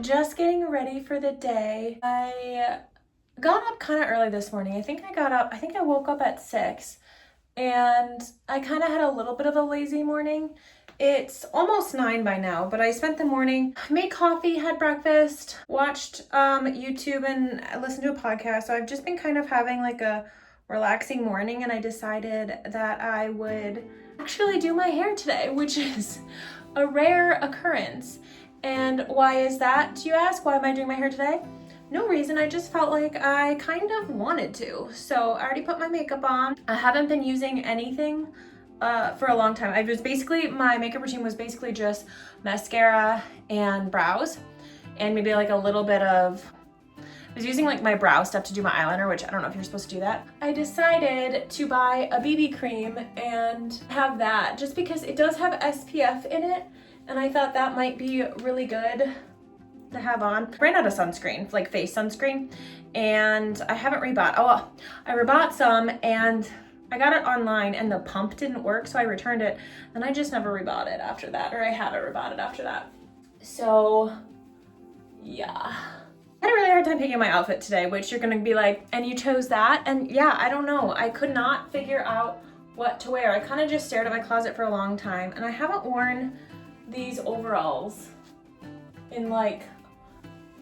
just getting ready for the day. I got up kind of early this morning. I think I woke up at 6 and I kind of had a little bit of a lazy morning. It's almost 9 by now, but I spent the morning, made coffee, had breakfast, watched YouTube and listened to a podcast. So I've just been kind of having like a relaxing morning, and I decided that I would actually do my hair today, which is a rare occurrence. And why is that, do you ask? Why am I doing my hair today? No reason, I just felt like I kind of wanted to. So I already put my makeup on. I haven't been using anything for a long time. My makeup routine was basically just mascara and brows, and maybe like a little bit of, I was using like my brow stuff to do my eyeliner, which I don't know if you're supposed to do that. I decided to buy a BB cream and have that just because it does have SPF in it, and I thought that might be really good to have on. I ran out of sunscreen, like face sunscreen, and I haven't rebought. Oh, well, I rebought some and I got it online and the pump didn't work, so I returned it, and I just never rebought it after that, or I haven't rebought it after that. So yeah. I had a really hard time picking my outfit today, which you're gonna be like, and you chose that? And yeah, I don't know. I could not figure out what to wear. I kind of just stared at my closet for a long time, and I haven't worn these overalls in like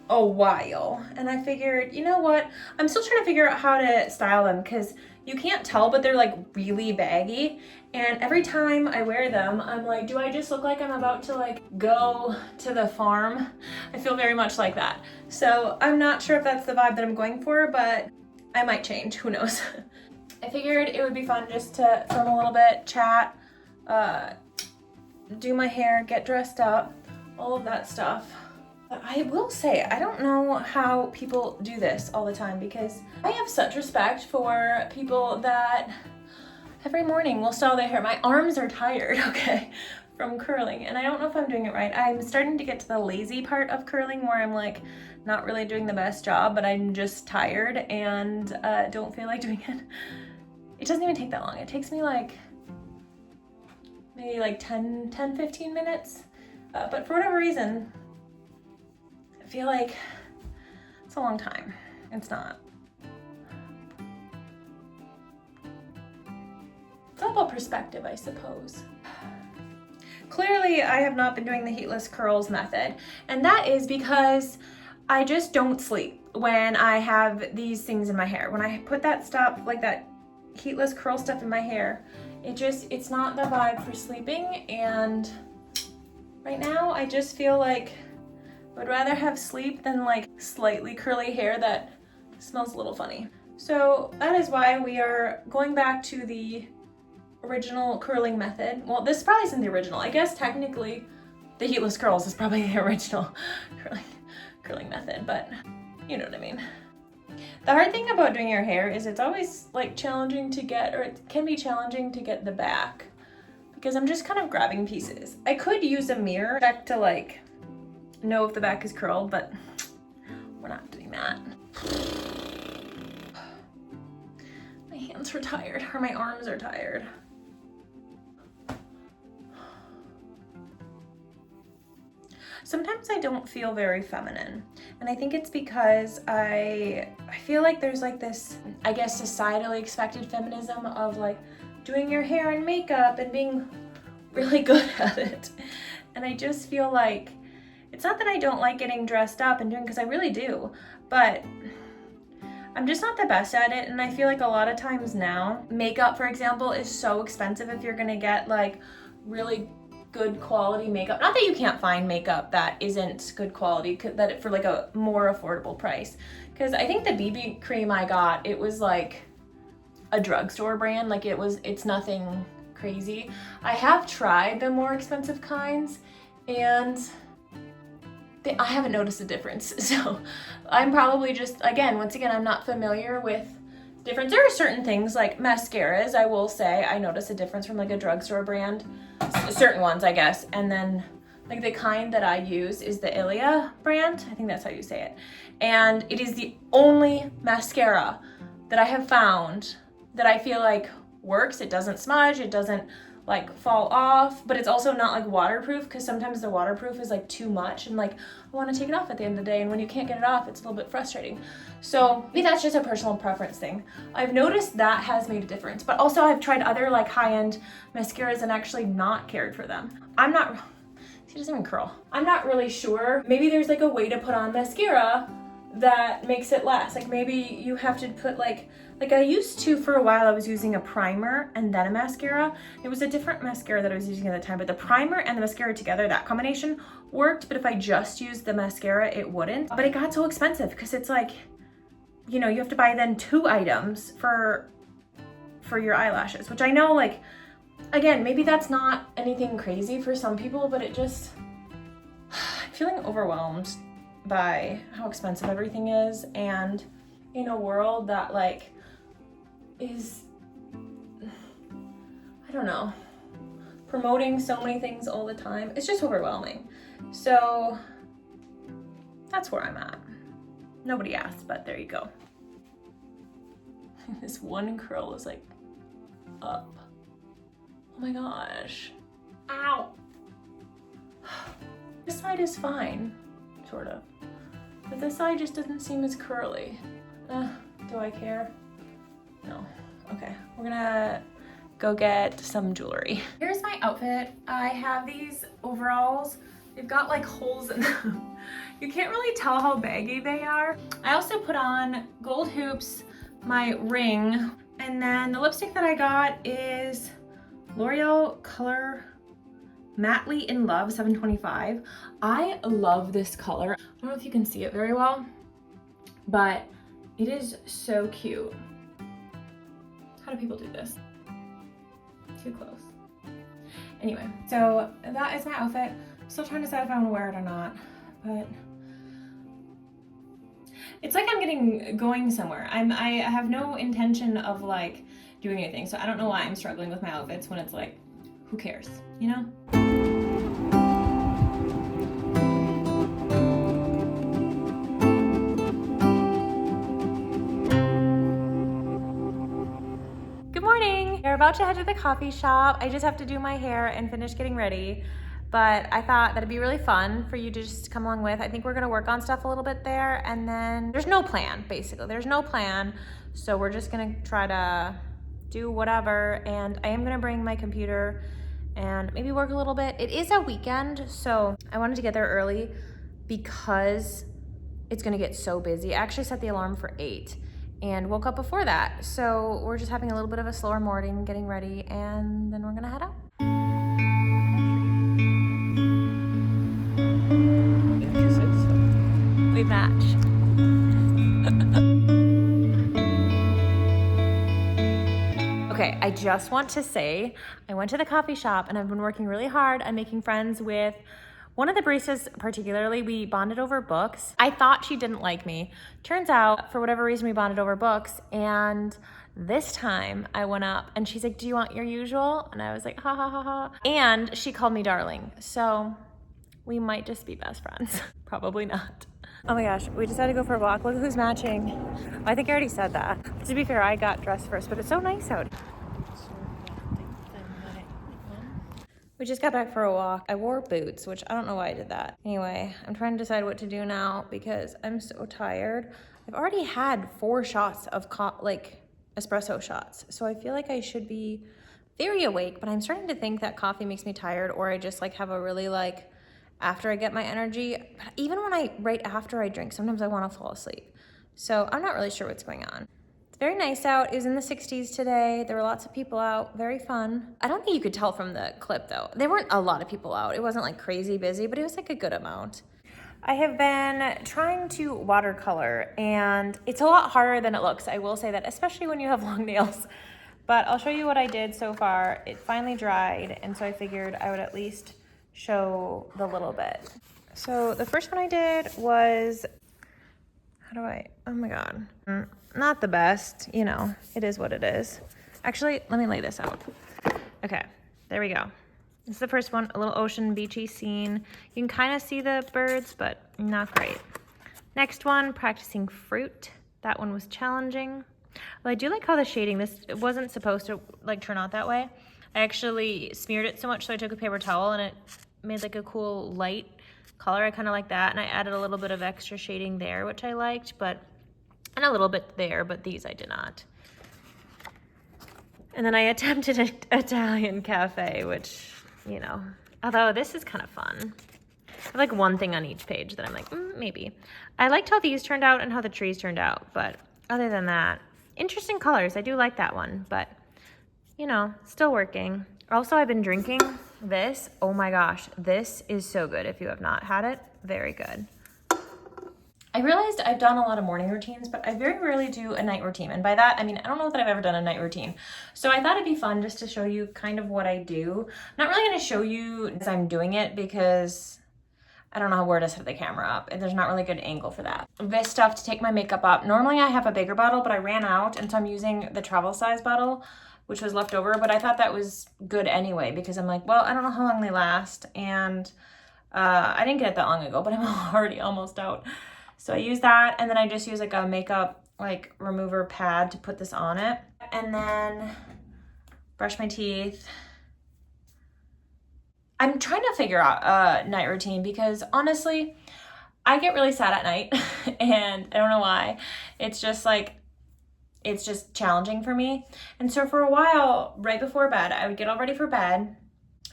a while. And I figured, you know what? I'm still trying to figure out how to style them because you can't tell, but they're like really baggy. And every time I wear them, I'm like, do I just look like I'm about to like go to the farm? I feel very much like that. So I'm not sure if that's the vibe that I'm going for, but I might change, who knows? I figured it would be fun just to film a little bit, chat, do my hair, get dressed up, all of that stuff. But I will say, I don't know how people do this all the time, because I have such respect for people that every morning will style their hair. My arms are tired, okay, from curling, and I don't know if I'm doing it right. I'm starting to get to the lazy part of curling where I'm like not really doing the best job, but I'm just tired and don't feel like doing it. It doesn't even take that long. It takes me like maybe like 10-15 minutes, but for whatever reason, I feel like it's a long time. It's not. It's all about perspective, I suppose. Clearly, I have not been doing the heatless curls method, and that is because I just don't sleep when I have these things in my hair. When I put that stuff, like that heatless curl stuff in my hair, it's not the vibe for sleeping, and right now I just feel like I would rather have sleep than like slightly curly hair that smells a little funny. So that is why we are going back to the original curling method. Well, this probably isn't the original. I guess technically the heatless curls is probably the original curling method, but you know what I mean. The hard thing about doing your hair is it's always like challenging to get, or it can be challenging to get the back, because I'm just kind of grabbing pieces. I could use a mirror check to like know if the back is curled, but we're not doing that. My hands are tired, or my arms are tired. Sometimes I don't feel very feminine, and I think it's because I feel like there's like this, I guess, societally expected feminism of like doing your hair and makeup and being really good at it. And I just feel like, it's not that I don't like getting dressed up and doing, because I really do, but I'm just not the best at it. And I feel like a lot of times now, makeup, for example, is so expensive if you're gonna get like really good quality makeup. Not that you can't find makeup that isn't good quality, that for like a more affordable price. Because I think the BB cream I got, it was like a drugstore brand. Like it's nothing crazy. I have tried the more expensive kinds, and I haven't noticed a difference. So I'm probably just, once again, I'm not familiar with difference. There are certain things like mascaras, I will say, I notice a difference from like a drugstore brand. Certain ones, I guess. And then like the kind that I use is the Ilia brand. I think that's how you say it. And it is the only mascara that I have found that I feel like works. It doesn't smudge. It doesn't like fall off, but it's also not like waterproof, because sometimes the waterproof is like too much and like I want to take it off at the end of the day, and when you can't get it off, it's a little bit frustrating. So maybe that's just a personal preference thing. I've noticed that has made a difference, but also I've tried other like high-end mascaras and actually not cared for them. She doesn't even curl. I'm not really sure. Maybe there's like a way to put on mascara that makes it last. Like maybe you have to put like I used to, for a while I was using a primer and then a mascara. It was a different mascara that I was using at the time, but the primer and the mascara together, that combination worked, but if I just used the mascara, it wouldn't. But it got so expensive because it's like, you know, you have to buy then 2 items for your eyelashes, which I know, like, again, maybe that's not anything crazy for some people, but it just, I'm feeling overwhelmed by how expensive everything is, and in a world that like is, I don't know, promoting so many things all the time, it's just overwhelming. So that's where I'm at. Nobody asked, but there you go. This one curl is like up. Oh my gosh. Ow. This side is fine, sort of. But this side just doesn't seem as curly. Do I care? No. Okay, we're gonna go get some jewelry. Here's my outfit. I have these overalls. They've got like holes in them. You can't really tell how baggy they are. I also put on gold hoops, my ring, and then the lipstick that I got is L'Oreal Color Mattely in Love 725. I love this color. I don't know if you can see it very well, but it is so cute. How do people do this? Too close. Anyway, so that is my outfit. Still trying to decide if I want to wear it or not, but it's like I'm going somewhere. I have no intention of like doing anything, so I don't know why I'm struggling with my outfits when it's like, who cares, you know? Good morning. We're about to head to the coffee shop. I just have to do my hair and finish getting ready, but I thought that'd be really fun for you to just come along with. I think we're gonna work on stuff a little bit there, and then there's no plan, basically. There's no plan, so we're just gonna try to do whatever, and I am gonna bring my computer and maybe work a little bit. It is a weekend, so I wanted to get there early because it's gonna get so busy. I actually set the alarm for 8 and woke up before that. So we're just having a little bit of a slower morning, getting ready, and then we're gonna head out. We match. Okay, I just want to say, I went to the coffee shop and I've been working really hard on making friends with one of the baristas particularly. We bonded over books. I thought she didn't like me. Turns out, for whatever reason, we bonded over books, and this time I went up and she's like, do you want your usual? And I was like, ha ha ha ha. And she called me darling. So we might just be best friends. Probably not. Oh my gosh, we decided to go for a walk. Look who's matching. I think I already said that. To be fair, I got dressed first, but it's so nice out. We just got back for a walk. I wore boots, which I don't know why I did that. Anyway, I'm trying to decide what to do now because I'm so tired. I've already had 4 shots of espresso shots, so I feel like I should be very awake, but I'm starting to think that coffee makes me tired, or I just like have a really after I get my energy. But even when right after I drink, sometimes I want to fall asleep. So I'm not really sure what's going on. It's very nice out. It was in the 60s today. There were lots of people out, very fun. I don't think you could tell from the clip though. There weren't a lot of people out. It wasn't like crazy busy, but it was like a good amount. I have been trying to watercolor, and it's a lot harder than it looks. I will say that, especially when you have long nails. But I'll show you what I did so far. It finally dried, and so I figured I would at least show the little bit. So the first one I did was, oh my God. Not the best, you know, it is what it is. Actually, let me lay this out. Okay, there we go. This is the first one, a little ocean beachy scene. You can kind of see the birds, but not great. Next one, practicing fruit. That one was challenging. Well, I do like how the shading, it wasn't supposed to turn out that way, I actually smeared it so much so I took a paper towel and it made like a cool light color. I kind of like that, and I added a little bit of extra shading there, which I liked, and a little bit there, but these I did not. And then I attempted an Italian cafe, which, you know, although this is kind of fun. I have like one thing on each page that I'm like, maybe. I liked how these turned out and how the trees turned out, but other than that, interesting colors. I do like that one, but you know, still working. Also, I've been drinking this. Oh my gosh, this is so good. If you have not had it, very good. I realized I've done a lot of morning routines, but I very rarely do a night routine. And by that, I mean, I don't know that I've ever done a night routine. So I thought it'd be fun just to show you kind of what I do. I'm not really gonna show you as I'm doing it because I don't know where to set the camera up. There's not really a good angle for that. This stuff to take my makeup up. Normally I have a bigger bottle, but I ran out, and so I'm using the travel size bottle, which was left over, but I thought that was good anyway because I'm like, well, I don't know how long they last, and I didn't get it that long ago, but I'm already almost out. So I use that, and then I just use like a makeup like remover pad to put this on it, and then brush my teeth. I'm trying to figure out a night routine because honestly, I get really sad at night and I don't know why. It's just challenging for me. And so for a while, right before bed, I would get all ready for bed,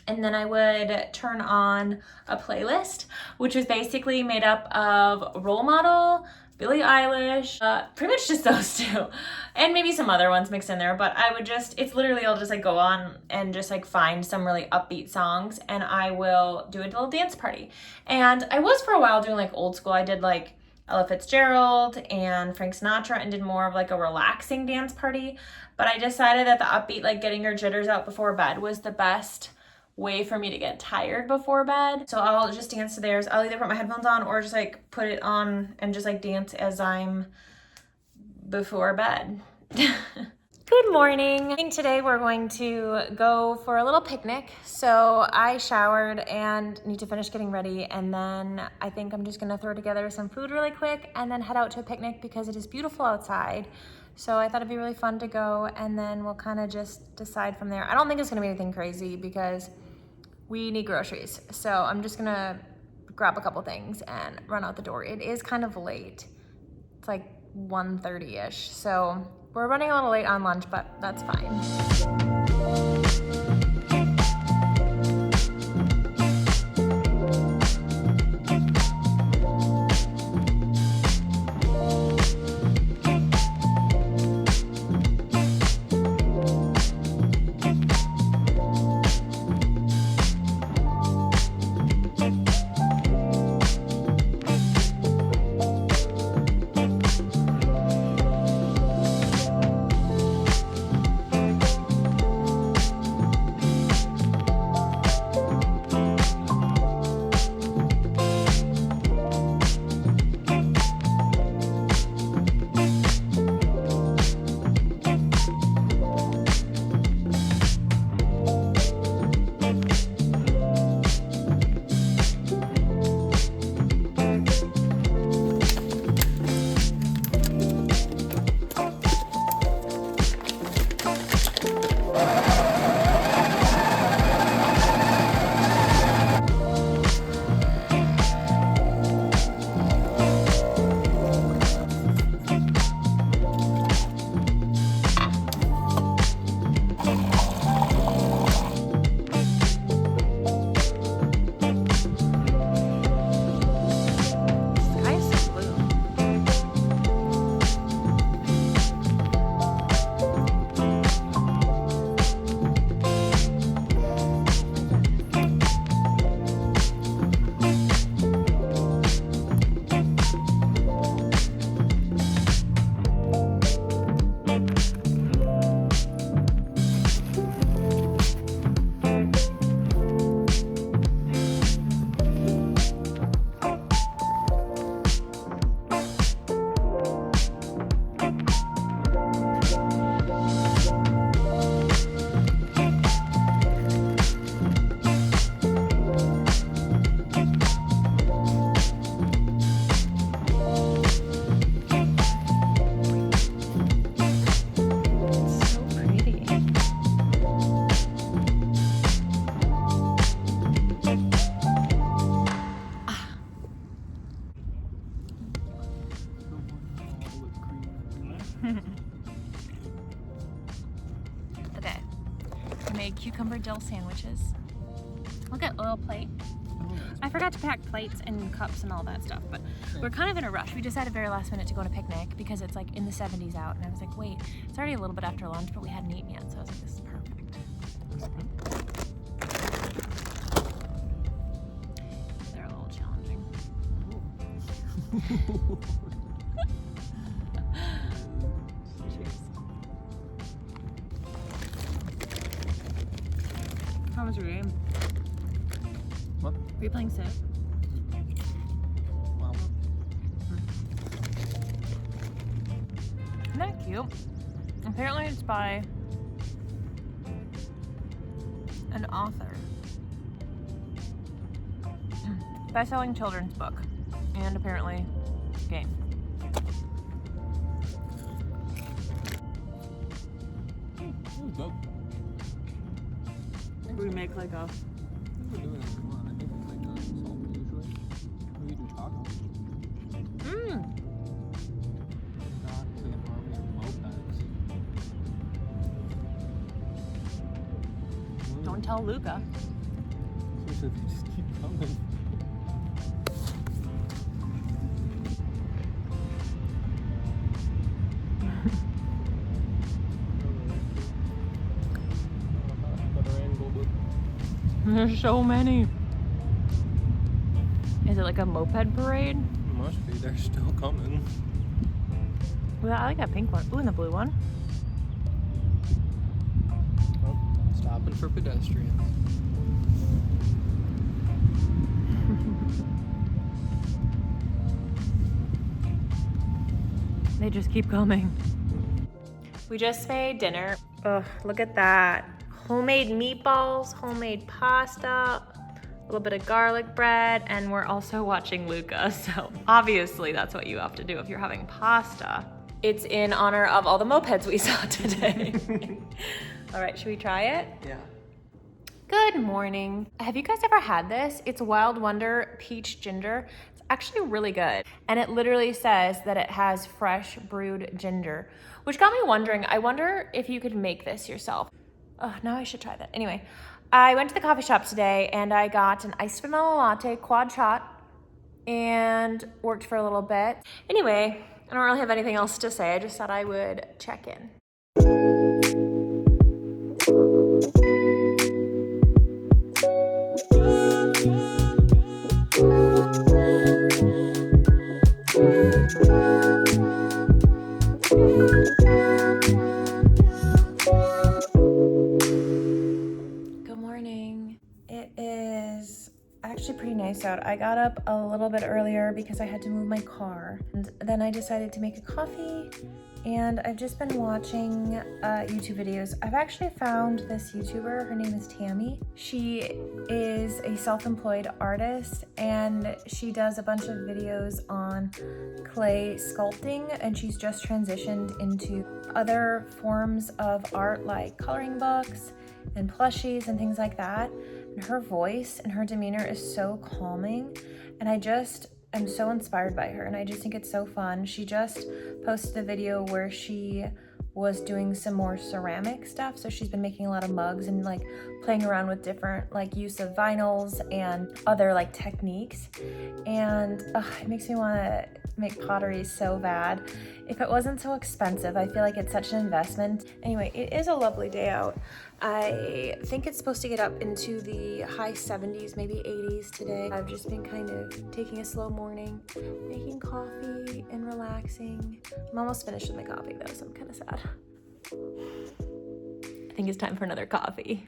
and then I would turn on a playlist, which was basically made up of Role Model, Billie Eilish, pretty much just those two, and maybe some other ones mixed in there, but I would it's literally, I'll just like go on and just like find some really upbeat songs, and I will do a little dance party. And I was for a while doing like old school. I did like Ella Fitzgerald and Frank Sinatra and did more of like a relaxing dance party, but I decided that the upbeat, like getting your jitters out before bed was the best way for me to get tired before bed. So I'll just dance to theirs. I'll either put my headphones on or just like put it on and just like dance as I'm before bed. Good morning. I think today we're going to go for a little picnic. So I showered and need to finish getting ready, and then I think I'm just gonna throw together some food really quick and then head out to a picnic because it is beautiful outside. So I thought it'd be really fun to go, and then we'll kind of just decide from there. I don't think it's gonna be anything crazy because we need groceries. So I'm just gonna grab a couple things and run out the door. It is kind of late. It's like 1:30-ish. So we're running a little late on lunch, but that's fine. made cucumber dill sandwiches. Look at a little plate. I forgot to pack plates and cups and all that stuff, but we're kind of in a rush. We decided very last minute to go on a picnic because it's like in the 70s out, and I was like, wait, it's already a little bit after lunch, but we hadn't eaten yet, so I was like, this is perfect. They're a little challenging. Cheers. How was your game? What? Were you playing Civ? Wow. Isn't that cute? Apparently it's by an author. Best-selling children's book. And apparently game. Good. We make like a... We're doing it. Come on. I think it's like salt usually. We do tacos. Not to the army of mopeds. Don't tell Luca. They just keep coming. There's so many. Is it like a moped parade? Must be. They're still coming. Well, I like that pink one. Ooh, and the blue one. Oh, stopping for pedestrians. They just keep coming. We just made dinner. Ugh, look at that. Homemade meatballs, homemade pasta, a little bit of garlic bread, and we're also watching Luca, so obviously that's what you have to do if you're having pasta. It's in honor of all the mopeds we saw today. All right, should we try it? Yeah. Good morning. Have you guys ever had this? It's Wild Wonder Peach Ginger. It's actually really good. And it literally says that it has fresh brewed ginger, which got me wondering, I wonder if you could make this yourself. Oh, now I should try that. Anyway, I went to the coffee shop today and I got an iced vanilla latte quad shot and worked for a little bit. Anyway, I don't really have anything else to say. I just thought I would check in. Pretty nice out. I got up a little bit earlier because I had to move my car, and then I decided to make a coffee, and I've just been watching YouTube videos. I've actually found this YouTuber. Her name is Tammy. She is a self-employed artist, and she does a bunch of videos on clay sculpting, and she's just transitioned into other forms of art like coloring books and plushies and things like that. And her voice and her demeanor is so calming, and I just am so inspired by her, and I just think it's so fun. She just posted a video where she was doing some more ceramic stuff, so she's been making a lot of mugs and like playing around with different like use of vinyls and other like techniques, and it makes me want to make pottery so bad. If it wasn't so expensive, I feel like it's such an investment. Anyway, it is a lovely day out. I think it's supposed to get up into the high 70s, maybe 80s today. I've just been kind of taking a slow morning, making coffee and relaxing. I'm almost finished with my coffee though, so I'm kind of sad. I think it's time for another coffee.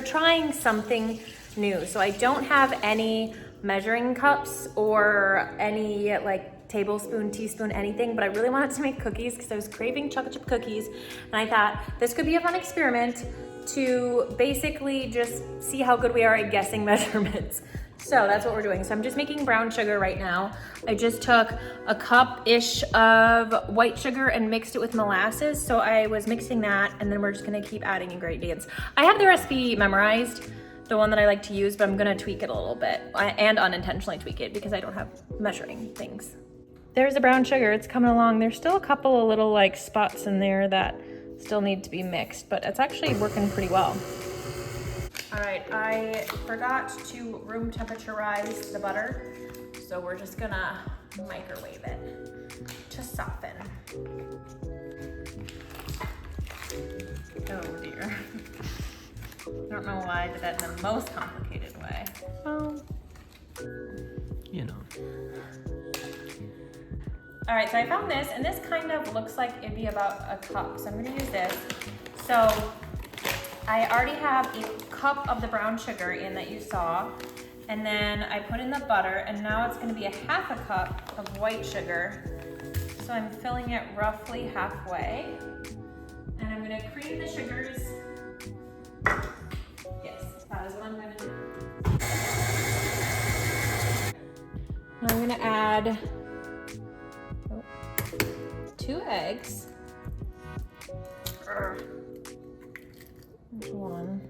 Trying something new. So I don't have any measuring cups or any like tablespoon, teaspoon, anything, but I really wanted to make cookies because I was craving chocolate chip cookies. And I thought this could be a fun experiment to basically just see how good we are at guessing measurements. So that's what we're doing. So I'm just making brown sugar right now. I just took a cup-ish of white sugar and mixed it with molasses. So I was mixing that, and then we're just gonna keep adding ingredients. I have the recipe memorized, the one that I like to use, but I'm gonna tweak it a little bit and unintentionally tweak it because I don't have measuring things. There's the brown sugar, it's coming along. There's still a couple of little like spots in there that still need to be mixed, but it's actually working pretty well. All right, I forgot to room temperaturize the butter, so we're just gonna microwave it to soften. Oh dear. I don't know why I did that in the most complicated way. You know. All right, so I found this, and this kind of looks like it'd be about a cup, so I'm gonna use this. So I already have a cup of the brown sugar in that you saw, and then I put in the butter, and now it's gonna be a half a cup of white sugar. So I'm filling it roughly halfway, and I'm gonna cream the sugars. Yes, that is what I'm gonna do. I'm gonna add 2 eggs. Which one?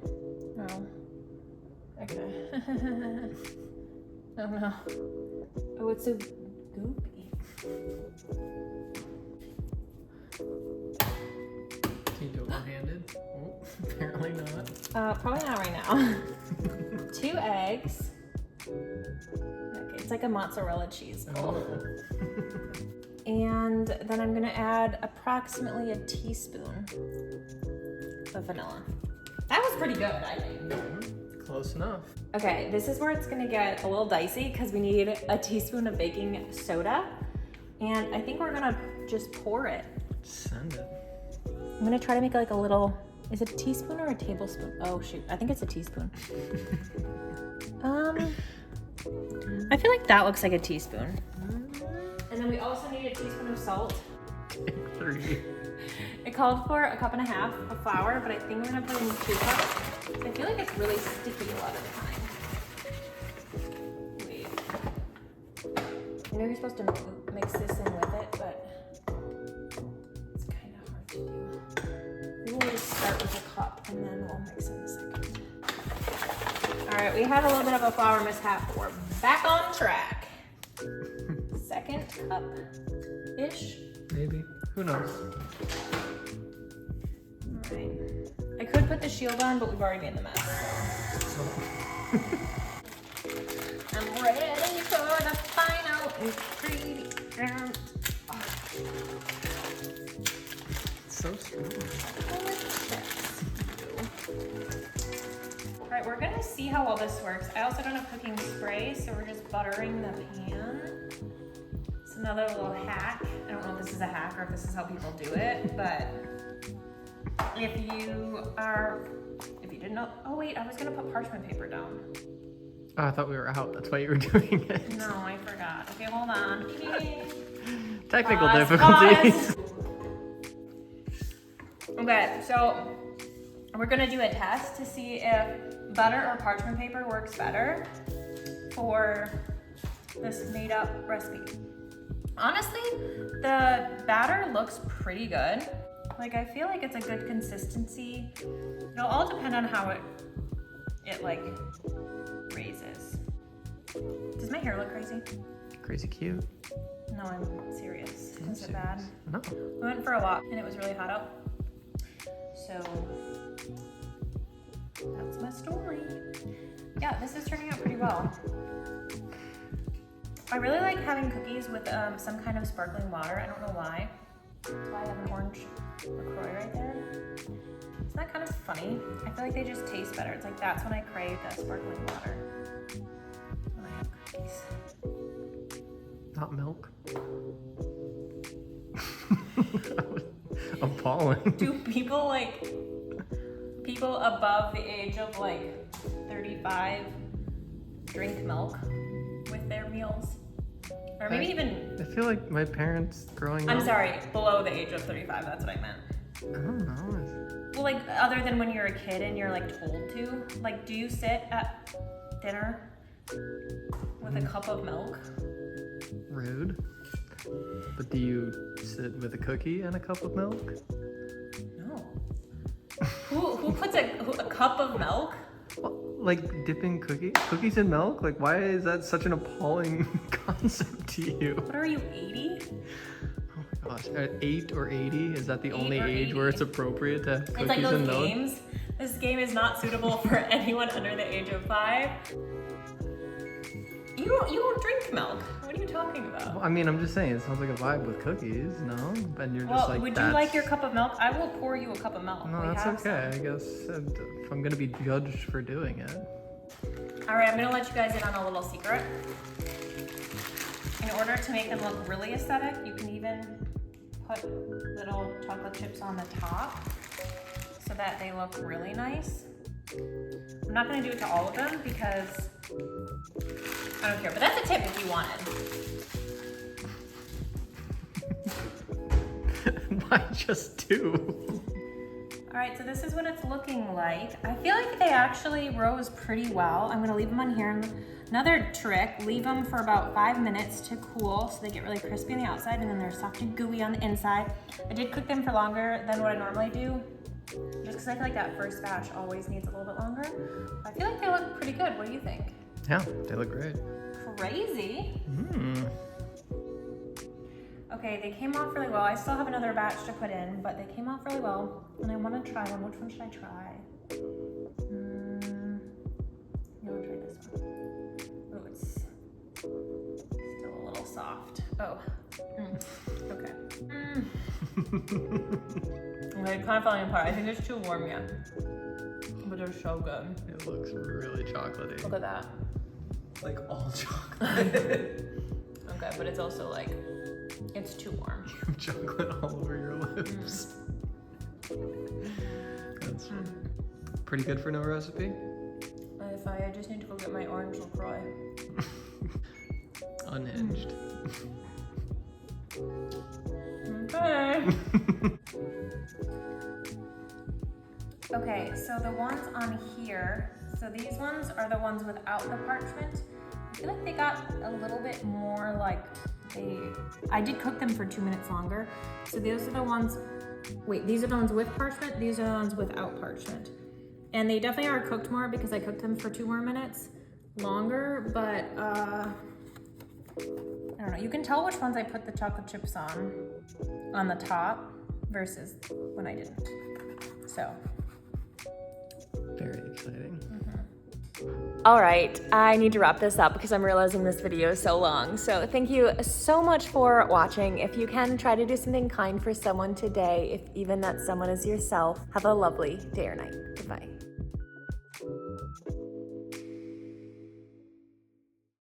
Oh. Okay. Oh no. Oh, it's so goopy. Can you do it one-handed? Oh, apparently not. Probably not right now. 2 eggs. Okay, it's like a mozzarella cheese. Oh. And then I'm gonna add approximately a teaspoon of vanilla. That was pretty good, I think. Close enough. Okay, this is where it's gonna get a little dicey because we need a teaspoon of baking soda. And I think we're gonna just pour it. Send it. I'm gonna try to make like a little, is it a teaspoon or a tablespoon? Oh shoot, I think it's a teaspoon. I feel like that looks like a teaspoon. And then we also need a teaspoon of salt. 3. It called for 1.5 cups of flour, but I think we're gonna put in 2 cups. I feel like it's really sticky a lot of the time. Wait. I know you're supposed to mix this in with it, but it's kind of hard to do. Maybe we'll just start with a cup and then we'll mix in a second. All right, we had a little bit of a flour mishap, but we're back on track. 2nd cup-ish. Maybe. Who knows? All right. I could put the shield on, but we've already made the mess. So. I'm ready for the final ingredient. Oh. It's so strong. All right, we're gonna see how well this works. I also don't have cooking spray, so we're just buttering the pan. It's another little hack. I don't know if this is a hack or if this is how people do it, but if you didn't know, oh wait, I was gonna put parchment paper down. Oh, I thought we were out. That's why you were doing it. No, I forgot. Okay, hold on. Technical Pause, difficulties. pause. Okay, so we're gonna do a test to see if butter or parchment paper works better for this made up recipe. Honestly, the batter looks pretty good. Like, I feel like it's a good consistency. It'll all depend on how it like raises. Does my hair look crazy? Crazy cute. No, I'm serious. I'm Is it bad? No. We went for a walk and it was really hot out. So that's my story. Yeah, this is turning out pretty well. I really like having cookies with some kind of sparkling water. I don't know why. That's why I have an orange LaCroix right there. Isn't that kind of funny? I feel like they just taste better. It's like that's when I crave that sparkling water. When I have cookies. Not milk. Appalling. Do people above the age of like 35 drink milk with their meals. Or maybe even, I feel like my parents growing up. I'm sorry, below the age of 35, that's what I meant. I don't know. Well, like, other than when you're a kid and you're, like, told to, like, do you sit at dinner with a cup of milk? Rude. But do you sit with a cookie and a cup of milk? No. Who puts a cup of milk? Like dipping cookies in milk? Like, why is that such an appalling concept to you? What are you, 80? Oh my gosh, at 8 or 80? Is that the 8 only or age 80. where it's appropriate to have cookies It's like those and milk? games. This game is not suitable for anyone under the age of 5. You don't drink milk. What are you talking about? Well, I mean, I'm just saying, it sounds like a vibe with cookies, no? And you're Well, just like, would you like your cup of milk? I will pour you a cup of milk. No, We that's have okay. some. I guess if I'm gonna be judged for doing it. All right, I'm gonna let you guys in on a little secret. In order to make them look really aesthetic, you can even put little chocolate chips on the top so that they look really nice. I'm not gonna do it to all of them because I don't care, but that's a tip if you wanted. Why just 2? All right, so this is what it's looking like. I feel like they actually rose pretty well. I'm gonna leave them on here. Another trick, leave them for about 5 minutes to cool so they get really crispy on the outside and then they're soft and gooey on the inside. I did cook them for longer than what I normally do, just because I feel like that first batch always needs a little bit longer. I feel like they look pretty good. What do you think? Yeah, they look great. Crazy. Mmm. Okay, they came off really well. I still have another batch to put in, but they came off really well. And I want to try one. Which one should I try? I want to try this one. Oh, it's still a little soft. Oh. Okay. Okay, kind of falling apart. I think it's too warm yet. But they're so good. It looks really chocolatey. Look at that. Like all chocolate. Okay, but it's also like, it's too warm. You have chocolate all over your lips. That's pretty good for no recipe. If I just need to go get my orange LaCroix. Unhinged. Okay. Okay, so the ones on here, so these ones are the ones without the parchment. I feel like they got a little bit more like I did cook them for 2 minutes longer. So those are the ones, wait, these are the ones with parchment, these are the ones without parchment. And they definitely are cooked more because I cooked them for 2 more minutes longer, but I don't know. You can tell which ones I put the chocolate chips on the top versus when I didn't. So. Very exciting. All right, I need to wrap this up because I'm realizing this video is so long. So thank you so much for watching. If you can, try to do something kind for someone today, if even that someone is yourself. Have a lovely day or night. Goodbye.